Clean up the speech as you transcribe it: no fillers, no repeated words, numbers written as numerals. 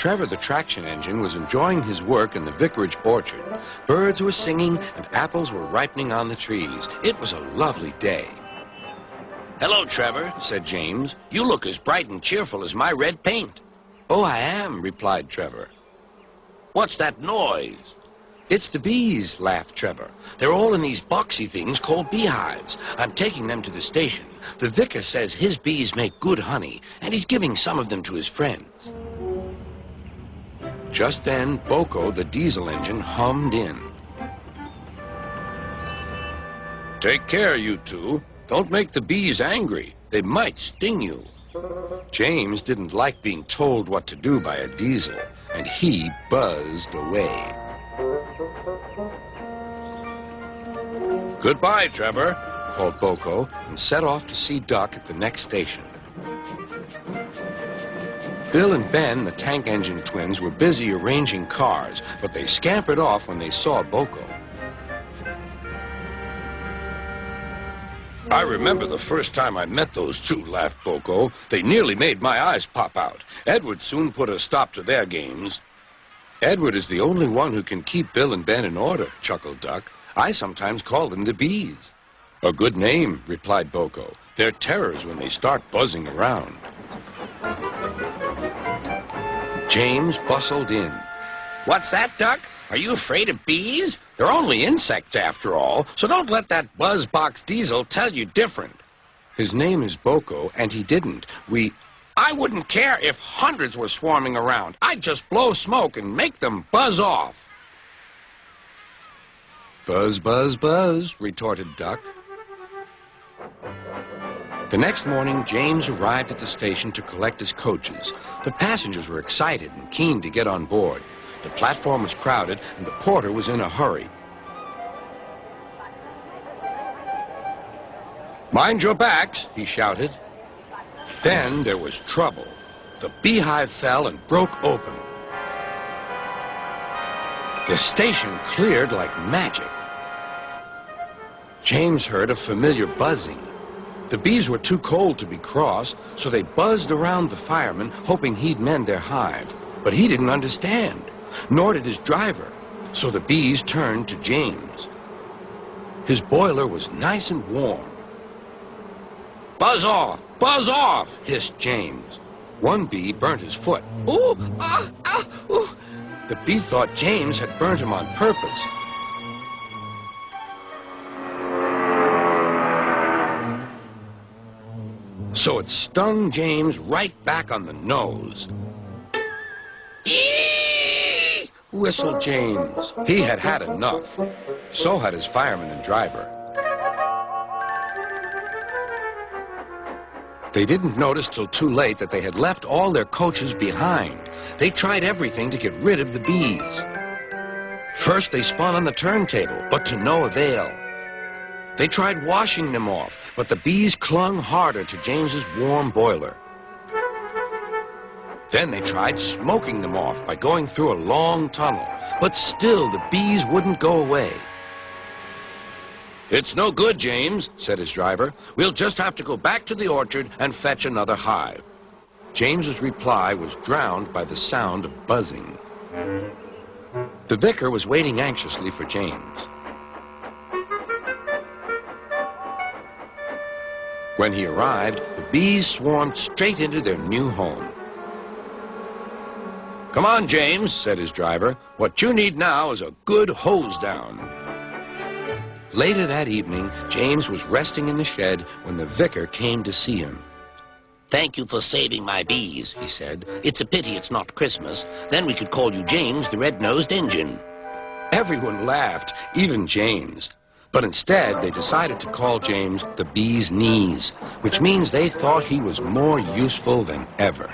Trevor the traction engine was enjoying his work in the vicarage orchard, birds were singing and apples were ripening on the trees. It was a lovely day. Hello, Trevor, said James. You look as bright and cheerful as my red paint. Oh, I am, replied Trevor. What's that noise? It's the bees, laughed Trevor. They're all in these boxy things called beehives. I'm taking them to the station. The vicar says his bees make good honey, and he's giving some of them to his friends. Just then, Boko, the diesel engine, hummed in. Take care, you two. Don't make the bees angry. They might sting you. James didn't like being told what to do by a diesel, and he buzzed away. Goodbye, Trevor, called Boko, and set off to see Duck at the next station. Bill and Ben, the tank engine twins, were busy arranging cars, but they scampered off when they saw Boko. I remember the first time I met those two, laughed Boko. They nearly made my eyes pop out. Edward soon put a stop to their games. Edward is the only one who can keep Bill and Ben in order, chuckled Duck. I sometimes call them the bees. A good name, replied Boko. They're terrors when they start buzzing around. James bustled in. What's that, Duck? Are you afraid of bees? They're only insects after all, so don't let that buzzbox diesel tell you different. His name is Boko, and he didn't. I wouldn't care if hundreds were swarming around. I'd just blow smoke and make them buzz off. Buzz, buzz, buzz, retorted Duck. The next morning, James arrived at the station to collect his coaches. The passengers were excited and keen to get on board. The platform was crowded, and the porter was in a hurry. Mind your backs, he shouted. Then there was trouble. The beehive fell and broke open. The station cleared like magic. James heard a familiar buzzing. The bees were too cold to be cross, so they buzzed around the fireman, hoping he'd mend their hive. But he didn't understand, nor did his driver, so the bees turned to James. His boiler was nice and warm. Buzz off, hissed James. One bee burnt his foot. Ooh, ooh. The bee thought James had burnt him on purpose. So it stung James right back on the nose. Eee! Whistled James. He had had enough. So had his fireman and driver. They didn't notice till too late that they had left all their coaches behind. They tried everything to get rid of the bees. First, they spun on the turntable, but to no avail. They tried washing them off, but the bees clung harder to James's warm boiler. Then they tried smoking them off by going through a long tunnel, but still the bees wouldn't go away. It's no good, James, said his driver. We'll just have to go back to the orchard and fetch another hive. James's reply was drowned by the sound of buzzing. The vicar was waiting anxiously for James. When he arrived, the bees swarmed straight into their new home. Come on, James, said his driver. What you need now is a good hose down. Later that evening, James was resting in the shed when the vicar came to see him. Thank you for saving my bees, he said. It's a pity it's not Christmas. Then we could call you James the Red-Nosed Engine. Everyone laughed, even James. But instead, they decided to call James the Bee's Knees, which means they thought he was more useful than ever.